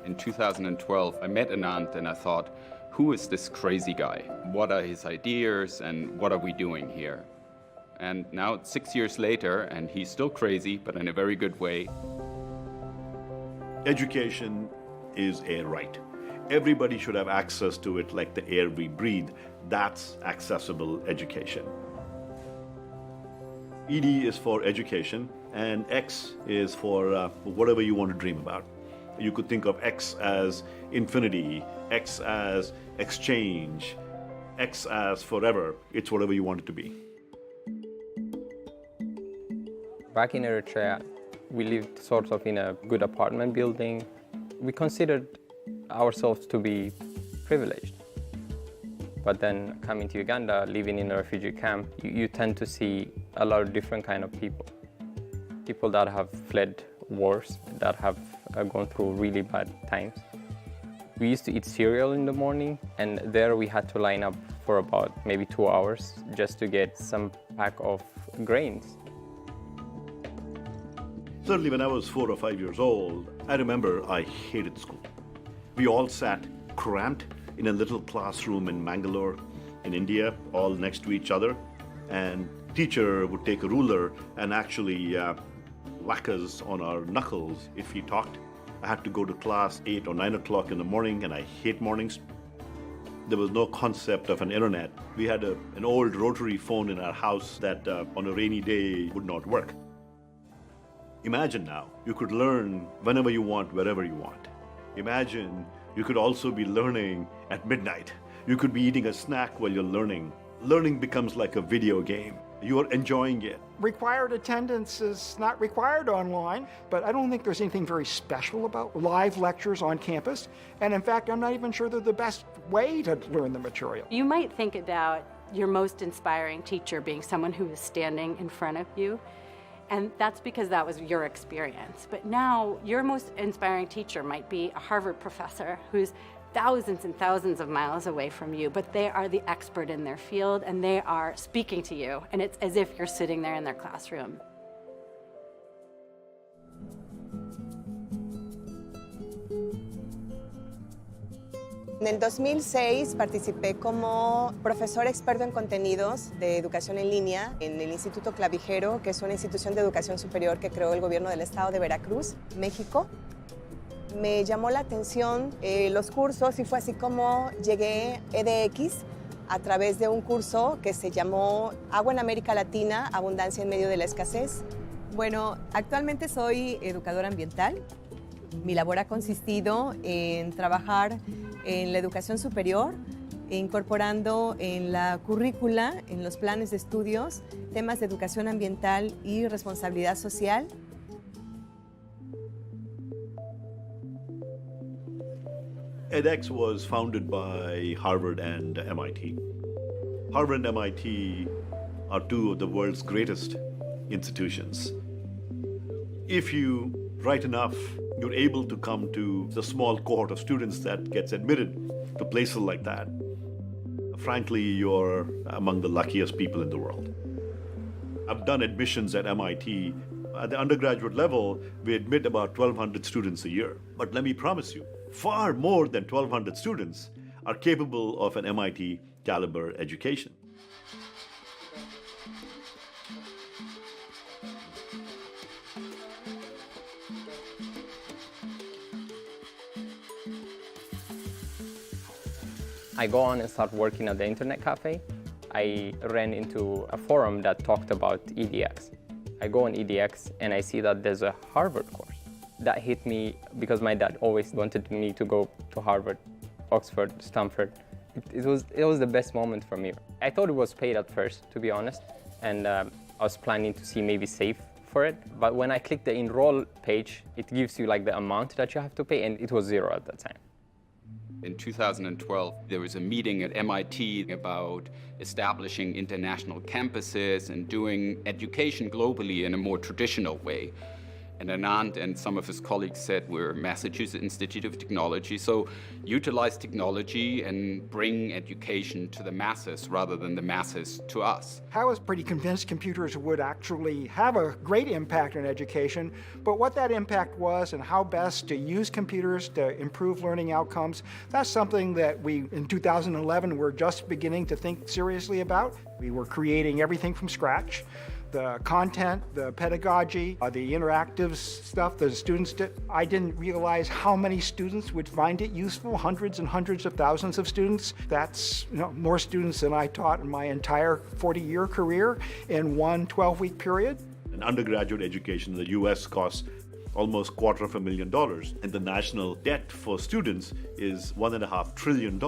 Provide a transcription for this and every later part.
In 2012, I met Anant and I thought, who is this crazy guy? What are his ideas and what are we doing here? And now it's 6 years later and he's still crazy, but in a very good way. Education is a right. Everybody should have access to it like the air we breathe. That's accessible education. ED is for education and X is for whatever you want to dream about. You could think of X as infinity, X as exchange, X as forever. It's whatever you want it to be. Back in Eritrea, we lived sort of in a good apartment building. We considered ourselves to be privileged. But then coming to Uganda, living in a refugee camp, you tend to see a lot of different kind of people. People that have fled wars, that have gone through really bad times. We used to eat cereal in the morning, and there we had to line up for about maybe 2 hours just to get some pack of grains. Certainly when I was 4 or 5 years old, I remember I hated school. We all sat cramped in a little classroom in Mangalore, in India, all next to each other, and teacher would take a ruler and actually whack us on our knuckles if he talked. I had to go to class 8 or 9 o'clock in the morning, and I hate mornings. There was no concept of an internet. We had an old rotary phone in our house that on a rainy day would not work. Imagine now, you could learn whenever you want, wherever you want. Imagine you could also be learning at midnight. You could be eating a snack while you're learning. Learning becomes like a video game. You are enjoying it. Required attendance is not required online, but I don't think there's anything very special about live lectures on campus. And in fact, I'm not even sure they're the best way to learn the material. You might think about your most inspiring teacher being someone who is standing in front of you, and that's because that was your experience. But now, your most inspiring teacher might be a Harvard professor who's thousands and thousands of miles away from you, but they are the expert in their field and they are speaking to you, and it's as if you're sitting there in their classroom. En el 2006 participé como profesor experto en contenidos de educación en línea en el Instituto Clavijero, que es una institución de educación superior que creó el gobierno del estado de Veracruz, México. Me llamó la atención los cursos y fue así como llegué a edX a través de un curso que se llamó Agua en América Latina, Abundancia en medio de la escasez. Bueno, actualmente soy educadora ambiental. Mi labor ha consistido en trabajar en la educación superior, incorporando en la currícula, en los planes de estudios, temas de educación ambiental y responsabilidad social. edX was founded by Harvard and MIT. Harvard and MIT are two of the world's greatest institutions. If you write enough, you're able to come to the small cohort of students that gets admitted to places like that. Frankly, you're among the luckiest people in the world. I've done admissions at MIT. At the undergraduate level, we admit about 1,200 students a year. But let me promise you, far more than 1,200 students are capable of an MIT caliber education. I go on and start working at the internet cafe. I ran into a forum that talked about edX. I go on edX and I see that there's a Harvard course. That hit me because my dad always wanted me to go to Harvard, Oxford, Stanford. It was the best moment for me. I thought it was paid at first, to be honest, and I was planning to see maybe save for it. But when I clicked the enroll page, it gives you like the amount that you have to pay, and it was zero at that time. In 2012, there was a meeting at MIT about establishing international campuses and doing education globally in a more traditional way. And Anant and some of his colleagues said we're Massachusetts Institute of Technology, so utilize technology and bring education to the masses rather than the masses to us. I was pretty convinced computers would actually have a great impact on education, but what that impact was and how best to use computers to improve learning outcomes, that's something that we, in 2011, were just beginning to think seriously about. We were creating everything from scratch. The content, the pedagogy, the interactive stuff the students did. I didn't realize how many students would find it useful, hundreds and hundreds of thousands of students. That's more students than I taught in my entire 40-year career in one 12-week period. An undergraduate education in the US costs almost $250,000, and the national debt for students is $1.5 trillion.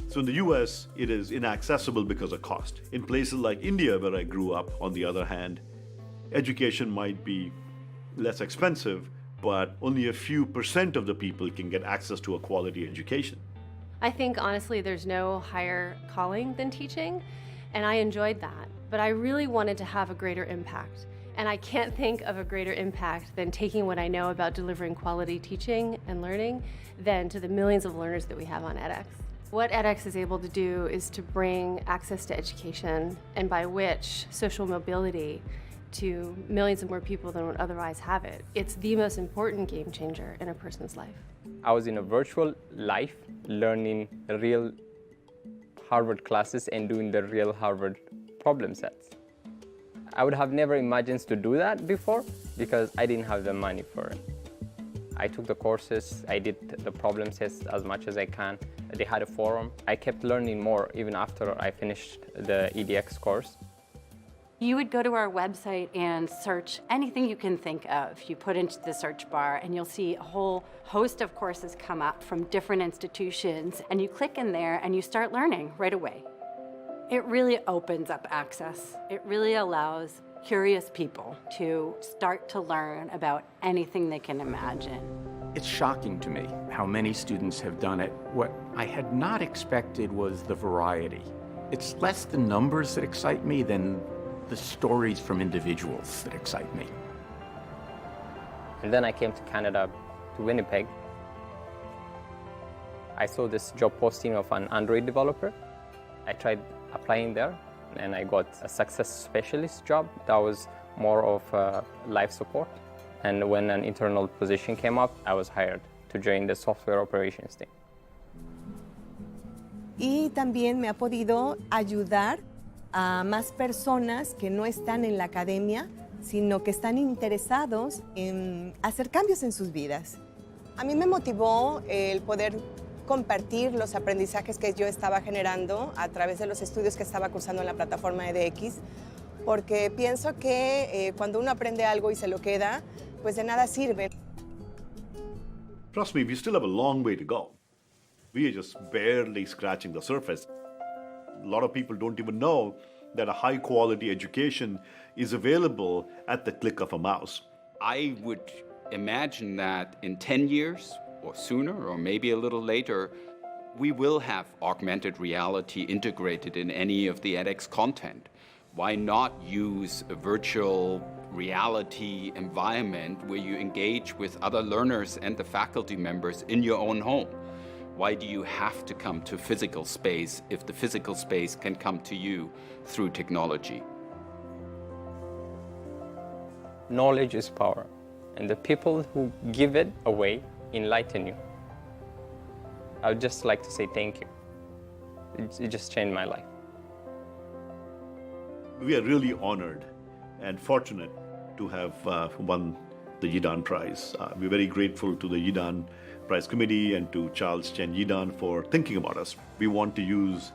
So in the US, it is inaccessible because of cost. In places like India, where I grew up, on the other hand, education might be less expensive, but only a few % of the people can get access to a quality education. I think honestly there's no higher calling than teaching, and I enjoyed that, but I really wanted to have a greater impact. And I can't think of a greater impact than taking what I know about delivering quality teaching and learning than to the millions of learners that we have on edX. What edX is able to do is to bring access to education, and by which social mobility, to millions of more people than would otherwise have it. It's the most important game changer in a person's life. I was in a virtual life learning real Harvard classes and doing the real Harvard problem sets. I would have never imagined to do that before because I didn't have the money for it. I took the courses, I did the problem sets as much as I can. They had a forum. I kept learning more even after I finished the edX course. You would go to our website and search anything you can think of. You put into the search bar and you'll see a whole host of courses come up from different institutions, and you click in there and you start learning right away. It really opens up access. It really allows curious people to start to learn about anything they can imagine. It's shocking to me how many students have done it. What I had not expected was the variety. It's less the numbers that excite me than the stories from individuals that excite me. And then I came to Canada, to Winnipeg. I saw this job posting of an Android developer. I tried applying there, and I got a success specialist job that was more of life support. And when an internal position came up, I was hired to join the software operations team. Y también me ha podido ayudar a más personas que no están en la academia, sino que están interesados en hacer cambios en sus vidas. A mí me motivó el poder compartir los aprendizajes que yo estaba generando a través de los estudios que estaba cursando en la plataforma edX, porque pienso que cuando uno aprende algo y se lo queda, pues de nada sirve. Trust me, we still have a long way to go. We are just barely scratching the surface. A lot of people don't even know that a high-quality education is available at the click of a mouse. I would imagine that in 10 years, or sooner, or maybe a little later, we will have augmented reality integrated in any of the edX content. Why not use a virtual reality environment where you engage with other learners and the faculty members in your own home? Why do you have to come to physical space if the physical space can come to you through technology? Knowledge is power, and the people who give it away enlighten you. I would just like to say thank you. It just changed my life. We are really honored and fortunate to have won the Yidan Prize. We're very grateful to the Yidan Prize Committee and to Charles Chen Yidan for thinking about us. We want to use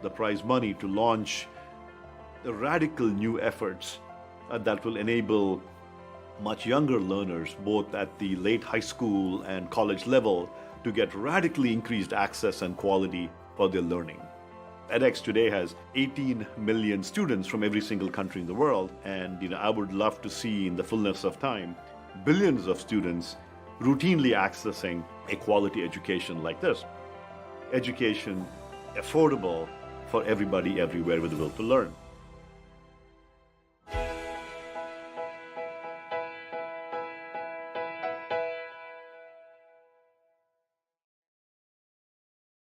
the prize money to launch the radical new efforts that will enable much younger learners, both at the late high school and college level, to get radically increased access and quality for their learning. edX today has 18 million students from every single country in the world, and I would love to see in the fullness of time billions of students routinely accessing a quality education like this. Education affordable for everybody everywhere with the will to learn.